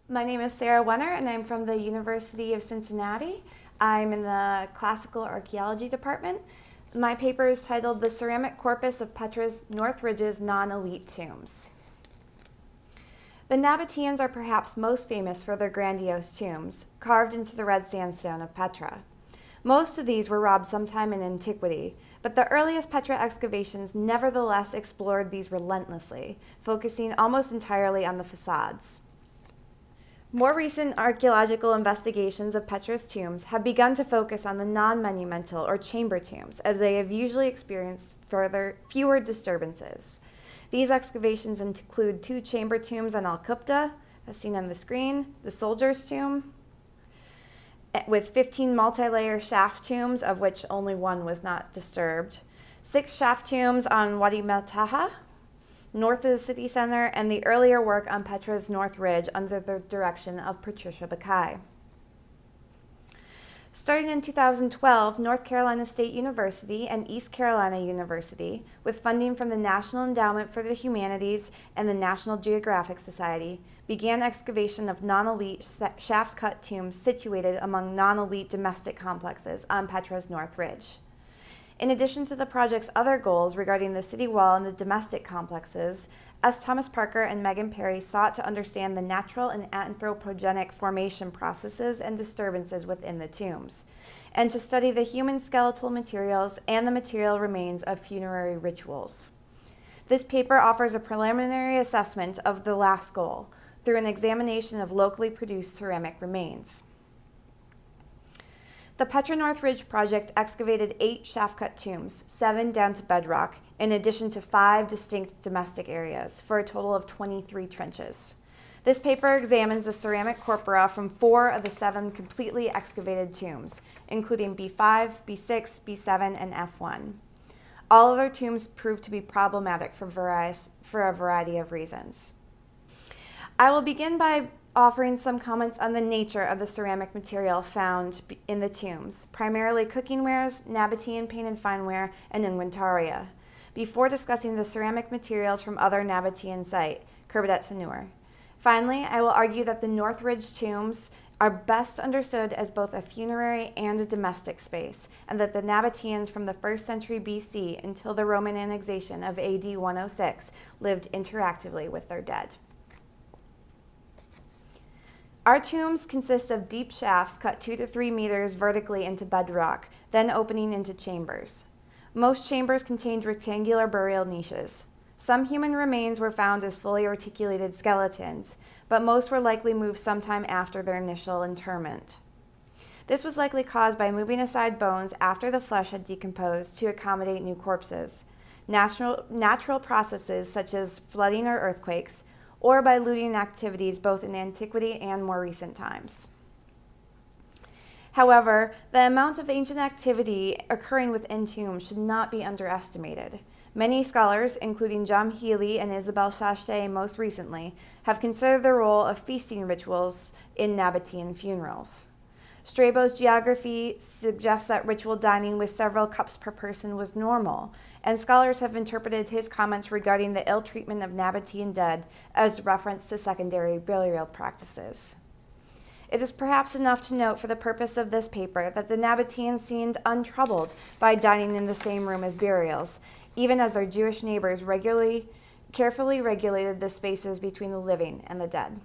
My name is Sarah Wenner, and I'm from the University of Cincinnati. I'm in the Classical Archaeology Department. My paper is titled The Ceramic Corpus of Petra's Northridge's Non-Elite Tombs. The Nabateans are perhaps most famous for their grandiose tombs, carved into the red sandstone of Petra. Most of these were robbed sometime in antiquity, but the earliest Petra excavations nevertheless explored these relentlessly, focusing almost entirely on the facades. More recent archaeological investigations of Petra's tombs have begun to focus on the non-monumental or chamber tombs, as they have usually experienced fewer disturbances. These excavations include 2 chamber tombs on Al-Qubda, as seen on the screen, the soldier's tomb, with 15 multi-layer shaft tombs, of which only 1 was not disturbed, 6 shaft tombs on Wadi Maltaha, north of the city center, and the earlier work on Petra's Northridge under the direction of Patricia Bakay. Starting in 2012, North Carolina State University and East Carolina University, with funding from the National Endowment for the Humanities and the National Geographic Society, began excavation of non-elite shaft-cut tombs situated among non-elite domestic complexes on Petra's Northridge. In addition to the project's other goals regarding the city wall and the domestic complexes, S. Thomas Parker and Megan Perry sought to understand the natural and anthropogenic formation processes and disturbances within the tombs, and to study the human skeletal materials and the material remains of funerary rituals. This paper offers a preliminary assessment of the last goal through an examination of locally produced ceramic remains. The Petra Northridge project excavated 8 shaft-cut tombs, 7 down to bedrock, in addition to 5 distinct domestic areas, for a total of 23 trenches. This paper examines the ceramic corpora from 4 of the 7 completely excavated tombs, including B5, B6, B7, and F1. All other tombs proved to be problematic for a variety of reasons. I will begin by offering some comments on the nature of the ceramic material found in the tombs, primarily cooking wares, Nabatean painted fineware, and unguentaria, before discussing the ceramic materials from other Nabatean site, Kerbadet Tanur. Finally, I will argue that the Northridge tombs are best understood as both a funerary and a domestic space, and that the Nabateans from the 1st century BC until the Roman annexation of AD 106 lived interactively with their dead. Our tombs consist of deep shafts cut 2 to 3 meters vertically into bedrock, then opening into chambers. Most chambers contained rectangular burial niches. Some human remains were found as fully articulated skeletons, but most were likely moved sometime after their initial interment. This was likely caused by moving aside bones after the flesh had decomposed to accommodate new corpses, natural processes such as flooding or earthquakes, or by looting activities both in antiquity and more recent times. However, the amount of ancient activity occurring within tombs should not be underestimated. Many scholars, including John Healy and Isabel Sachet most recently, have considered the role of feasting rituals in Nabatean funerals. Strabo's geography suggests that ritual dining with several cups per person was normal, and scholars have interpreted his comments regarding the ill treatment of Nabatean dead as reference to secondary burial practices. It is perhaps enough to note for the purpose of this paper that the Nabateans seemed untroubled by dining in the same room as burials, even as their Jewish neighbors carefully regulated the spaces between the living and the dead.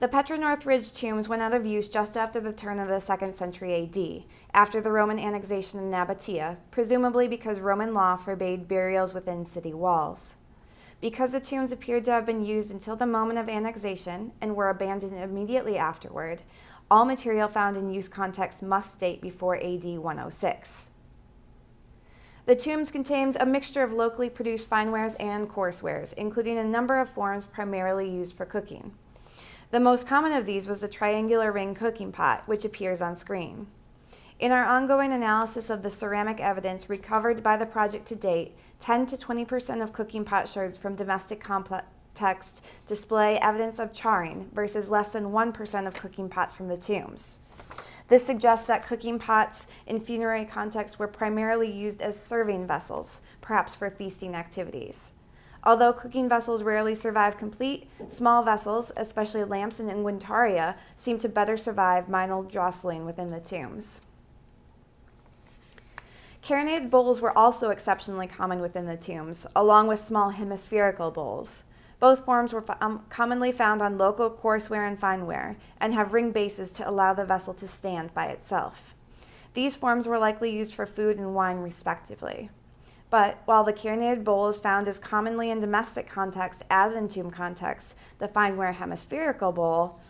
The Petra Northridge tombs went out of use just after the turn of the 2nd century AD, after the Roman annexation of Nabatea, presumably because Roman law forbade burials within city walls. Because the tombs appeared to have been used until the moment of annexation and were abandoned immediately afterward, all material found in use context must date before AD 106. The tombs contained a mixture of locally produced finewares and coarsewares, including a number of forms primarily used for cooking. The most common of these was the triangular ring cooking pot, which appears on screen. In our ongoing analysis of the ceramic evidence recovered by the project to date, 10 to 20% of cooking pot shards from domestic contexts display evidence of charring versus less than 1% of cooking pots from the tombs. This suggests that cooking pots in funerary contexts were primarily used as serving vessels, perhaps for feasting activities. Although cooking vessels rarely survive complete, small vessels, especially lamps and unguentaria, seem to better survive minor jostling within the tombs. Carronade bowls were also exceptionally common within the tombs, along with small hemispherical bowls. Both forms were commonly found on local courseware and fineware, and have ring bases to allow the vessel to stand by itself. These forms were likely used for food and wine respectively. But while the carronade bowl is found as commonly in domestic contexts as in tomb contexts, the fineware hemispherical bowl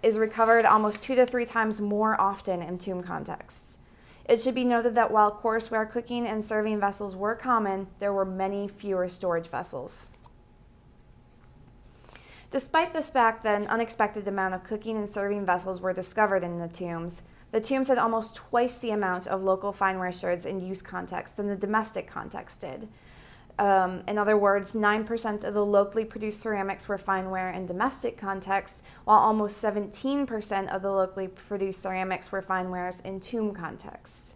is recovered almost 2 to 3 times more often in tomb contexts. It should be noted that while courseware cooking and serving vessels were common, there were many fewer storage vessels. Despite this fact that an unexpected amount of cooking and serving vessels were discovered in the tombs had almost twice the amount of local fineware shards in use context than the domestic context did. In other words, 9% of the locally produced ceramics were fineware in domestic context, while almost 17% of the locally produced ceramics were finewares in tomb context.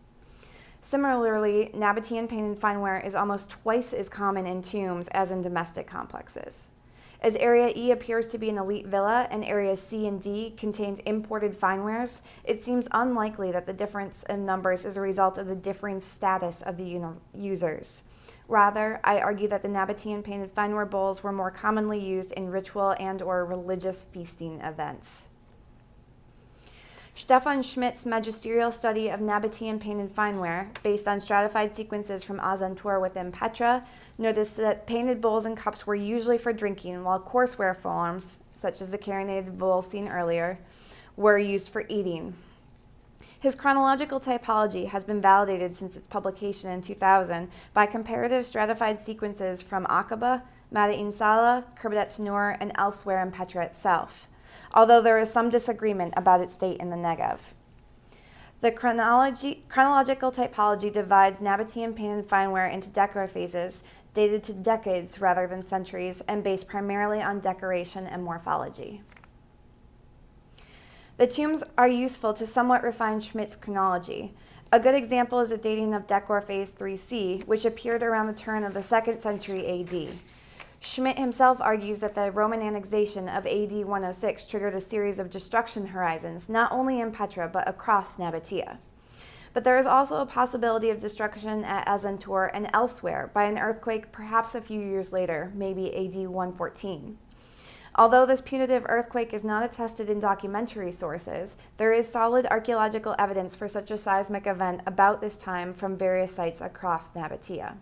Similarly, Nabatean painted fineware is almost twice as common in tombs as in domestic complexes. As Area E appears to be an elite villa and Areas C and D contained imported finewares, it seems unlikely that the difference in numbers is a result of the differing status of the users. Rather, I argue that the Nabatean painted fineware bowls were more commonly used in ritual and/or religious feasting events. Stefan Schmidt's magisterial study of Nabatean painted fineware, based on stratified sequences from Azentur within Petra, noticed that painted bowls and cups were usually for drinking, while courseware forms, such as the carronade bowl seen earlier, were used for eating. His chronological typology has been validated since its publication in 2000 by comparative stratified sequences from Aqaba, Madain Salah, Kerbedet Tanur, and elsewhere in Petra itself, although there is some disagreement about its date in the Negev. The chronological typology divides Nabatean painted fineware into decor phases, dated to decades rather than centuries, and based primarily on decoration and morphology. The tombs are useful to somewhat refine Schmidt's chronology. A good example is the dating of decor phase 3C, which appeared around the turn of the 2nd century AD. Schmidt himself argues that the Roman annexation of AD 106 triggered a series of destruction horizons, not only in Petra, but across Nabatea. But there is also a possibility of destruction at Azentur and elsewhere by an earthquake perhaps a few years later, maybe AD 114. Although this punitive earthquake is not attested in documentary sources, there is solid archaeological evidence for such a seismic event about this time from various sites across Nabatea.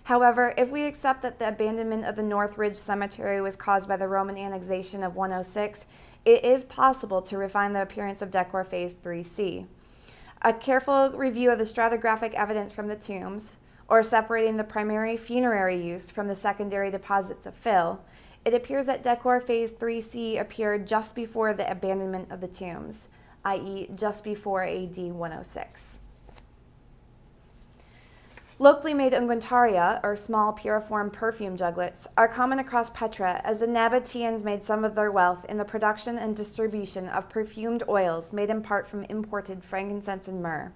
However, if we accept that the abandonment of the Northridge cemetery was caused by the Roman annexation of 106, it is possible to refine the appearance of decor phase 3C. A careful review of the stratigraphic evidence from the tombs, or separating the primary funerary use from the secondary deposits of fill, it appears that decor phase 3C appeared just before the abandonment of the tombs, i.e. just before AD 106. Locally made unguentaria, or small puriform perfume juglets, are common across Petra as the Nabateans made some of their wealth in the production and distribution of perfumed oils made in part from imported frankincense and myrrh.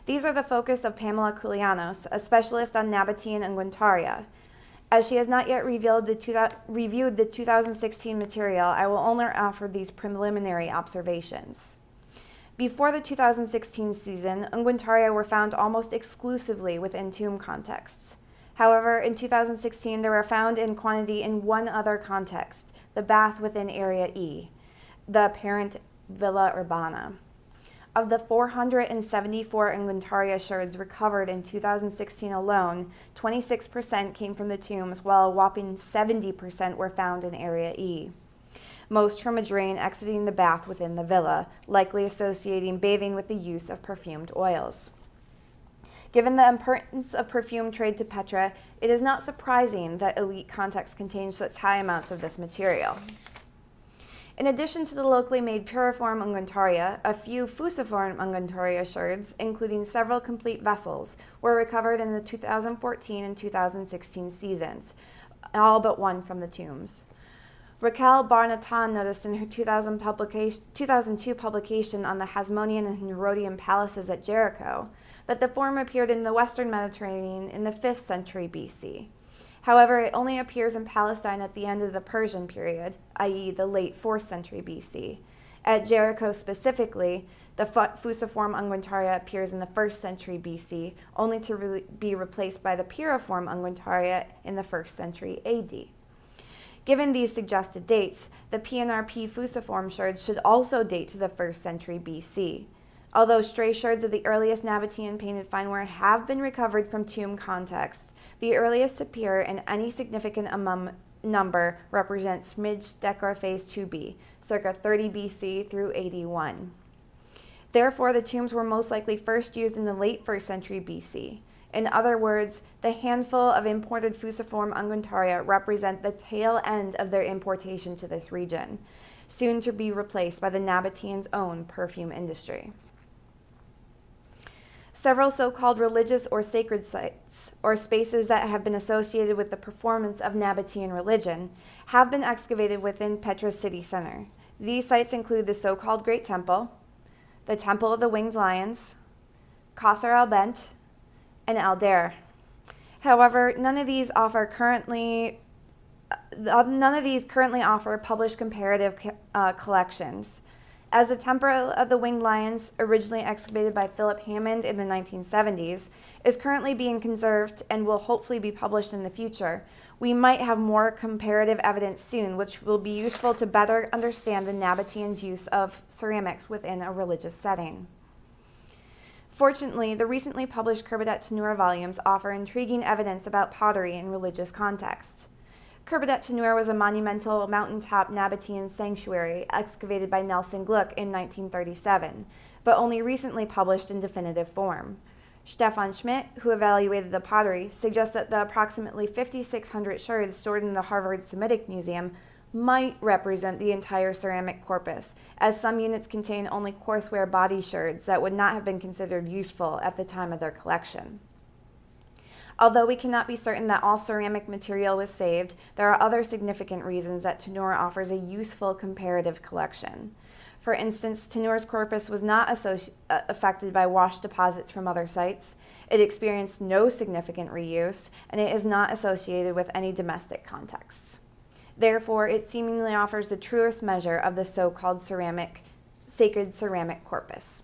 These are the focus of Pamela Koulianos, a specialist on Nabatean unguentaria. As she has not yet reviewed the 2016 material, I will only offer these preliminary observations. Before the 2016 season, unguentaria were found almost exclusively within tomb contexts. However, in 2016, they were found in quantity in one other context, the bath within Area E, the apparent Villa Urbana. Of the 474 unguentaria shards recovered in 2016 alone, 26% came from the tombs, while a whopping 70% were found in Area E. Most from a drain exiting the bath within the villa, likely associating bathing with the use of perfumed oils. Given the importance of perfume trade to Petra, it is not surprising that elite contexts contain such high amounts of this material. In addition to the locally made puriform unguentaria, a few fusiform unguentaria shards, including several complete vessels, were recovered in the 2014 and 2016 seasons, all but one from the tombs. Raquel Barnatan noticed in her 2002 publication on the Hasmonean and Herodian palaces at Jericho that the form appeared in the Western Mediterranean in the 5th century BC. However, it only appears in Palestine at the end of the Persian period, i.e. the late 4th century BC. At Jericho specifically, the fusiform unguentaria appears in the 1st century BC, only to be replaced by the piriform unguentaria in the 1st century AD. Given these suggested dates, the PNRP fusiform sherds should also date to the 1st century BC. Although stray sherds of the earliest Nabatean painted fineware have been recovered from tomb contexts, the earliest to appear in any significant number represents Smidge Decor Phase 2b, circa 30 BC through 81. Therefore, the tombs were most likely first used in the late 1st century BC. In other words, the handful of imported fusiform unguentaria represent the tail end of their importation to this region, soon to be replaced by the Nabateans' own perfume industry. Several so-called religious or sacred sites, or spaces that have been associated with the performance of Nabatean religion, have been excavated within Petra's city center. These sites include the so-called Great Temple, the Temple of the Winged Lions, Qasr al-Bent, and Al-Dair. However, none of these currently offer published comparative collections. As the Temple of the Winged Lions, originally excavated by Philip Hammond in the 1970s, is currently being conserved and will hopefully be published in the future, we might have more comparative evidence soon, which will be useful to better understand the Nabateans' use of ceramics within a religious setting. Fortunately, the recently published Kerbadet Tanur volumes offer intriguing evidence about pottery in religious context. Kerbadet Tanur was a monumental mountaintop Nabatean sanctuary excavated by Nelson Gluck in 1937, but only recently published in definitive form. Stefan Schmidt, who evaluated the pottery, suggests that the approximately 5,600 sherds stored in the Harvard Semitic Museum might represent the entire ceramic corpus, as some units contain only coarseware body sherds that would not have been considered useful at the time of their collection. Although we cannot be certain that all ceramic material was saved, there are other significant reasons that Tanur offers a useful comparative collection. For instance, Tanur's corpus was not affected by wash deposits from other sites, it experienced no significant reuse, and it is not associated with any domestic contexts. Therefore, it seemingly offers the truest measure of the so-called sacred ceramic corpus.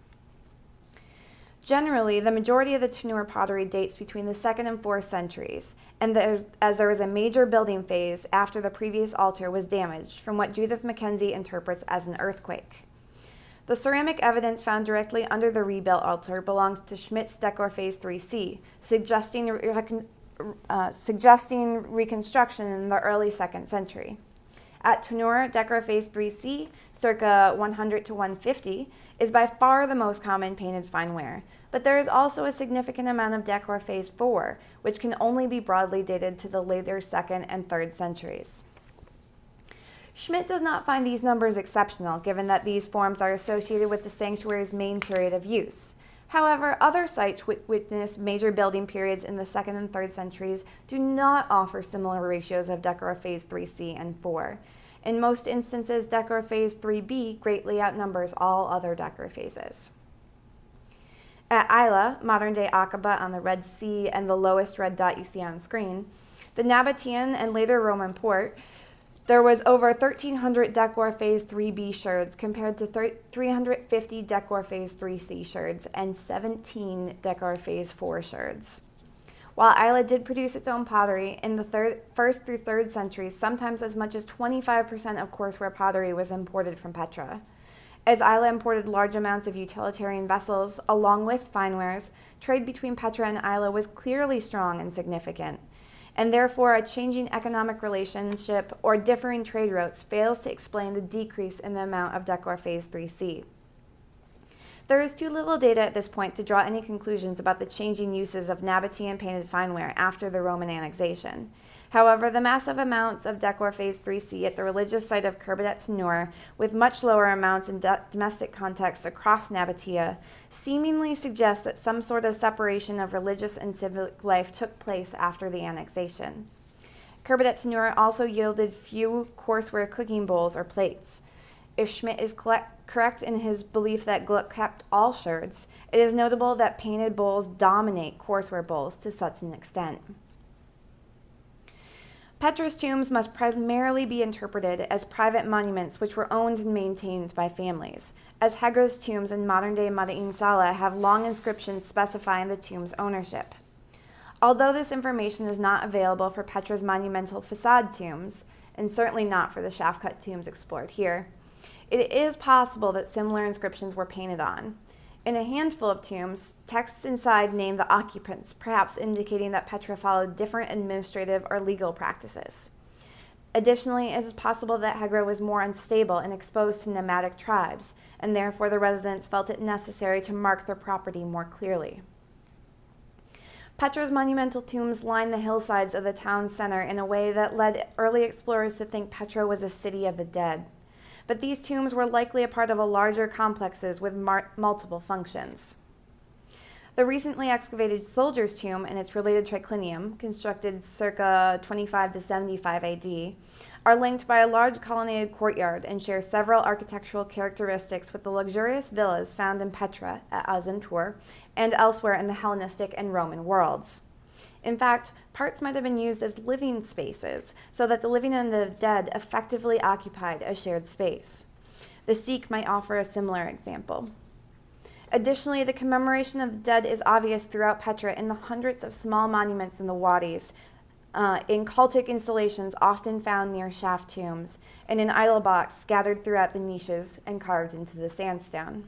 Generally, the majority of the Tanur pottery dates between the 2nd and 4th centuries, and as there was a major building phase after the previous altar was damaged from what Judith Mackenzie interprets as an earthquake. The ceramic evidence found directly under the rebuilt altar belongs to Schmidt's Decor Phase 3c, suggesting reconstruction in the early 2nd century. At Tanur, Decor Phase 3c, circa 100 to 150, is by far the most common painted fineware, but there is also a significant amount of Decor Phase 4, which can only be broadly dated to the later 2nd and 3rd centuries. Schmidt does not find these numbers exceptional, given that these forms are associated with the sanctuary's main period of use. However, other sites witness major building periods in the 2nd and 3rd centuries do not offer similar ratios of Decor Phase 3c and 4. In most instances, Decor Phase 3b greatly outnumbers all other Decor phases. At Isla, modern-day Aqaba on the Red Sea and the lowest red dot you see on screen, the Nabatean and later Roman port, there was over 1,300 Decor Phase 3b sherds compared to 350 Decor Phase 3c sherds and 17 Decor Phase 4 sherds. While Isla did produce its own pottery, in the 1st through 3rd centuries, sometimes as much as 25% of courseware pottery was imported from Petra. As Isla imported large amounts of utilitarian vessels, along with finewares, trade between Petra and Isla was clearly strong and significant, and therefore a changing economic relationship or differing trade routes fails to explain the decrease in the amount of Decor Phase 3c. There is too little data at this point to draw any conclusions about the changing uses of Nabatean painted fineware after the Roman annexation. However, the massive amounts of Decor Phase 3c at the religious site of Kerbadet Tanur, with much lower amounts in domestic contexts across Nabatea, seemingly suggests that some sort of separation of religious and civic life took place after the annexation. Kerbadet Tanur also yielded few courseware cooking bowls or plates. If Schmidt is correct in his belief that Gluck kept all sherds, it is notable that painted bowls dominate courseware bowls to such an extent. Petra's tombs must primarily be interpreted as private monuments which were owned and maintained by families, as Hegra's tombs in modern-day Madain Sala have long inscriptions specifying the tomb's ownership. Although this information is not available for Petra's monumental facade tombs, and certainly not for the shaft-cut tombs explored here, it is possible that similar inscriptions were painted on. In a handful of tombs, texts inside name the occupants, perhaps indicating that Petra followed different administrative or legal practices. Additionally, it is possible that Hegra was more unstable and exposed to nomadic tribes, and therefore the residents felt it necessary to mark their property more clearly. Petra's monumental tombs line the hillsides of the town center in a way that led early explorers to think Petra was a city of the dead. But these tombs were likely a part of a larger complexes with multiple functions. The recently excavated soldier's tomb and its related triclinium, constructed circa 25 to 75 AD, are linked by a large colonnaded courtyard and share several architectural characteristics with the luxurious villas found in Petra at Azintur and elsewhere in the Hellenistic and Roman worlds. In fact, parts might have been used as living spaces, so that the living and the dead effectively occupied a shared space. The Sikh might offer a similar example. Additionally, the commemoration of the dead is obvious throughout Petra in the hundreds of small monuments in the wadis, in cultic installations often found near shaft tombs, and in idol blocks scattered throughout the niches and carved into the sandstone.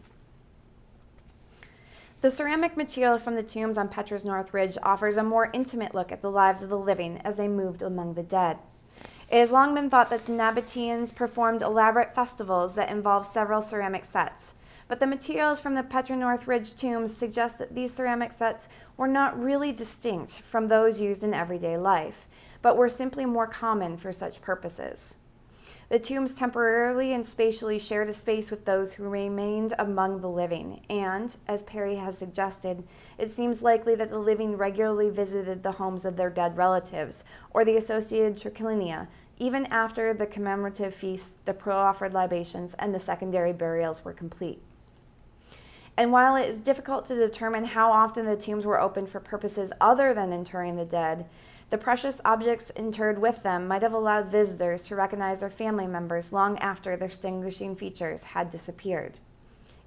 The ceramic material from the tombs on Petra's Northridge offers a more intimate look at the lives of the living as they moved among the dead. It has long been thought that the Nabateans performed elaborate festivals that involved several ceramic sets, but the materials from the Petra Northridge tombs suggest that these ceramic sets were not really distinct from those used in everyday life, but were simply more common for such purposes. The tombs temporarily and spatially shared a space with those who remained among the living, and, as Perry has suggested, it seems likely that the living regularly visited the homes of their dead relatives, or the associated triclinia, even after the commemorative feasts, the pro-offered libations, and the secondary burials were complete. And while it is difficult to determine how often the tombs were opened for purposes other than interring the dead, the precious objects interred with them might have allowed visitors to recognize their family members long after their distinguishing features had disappeared.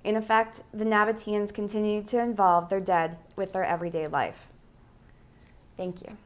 In effect, the Nabateans continued to involve their dead with their everyday life. Thank you.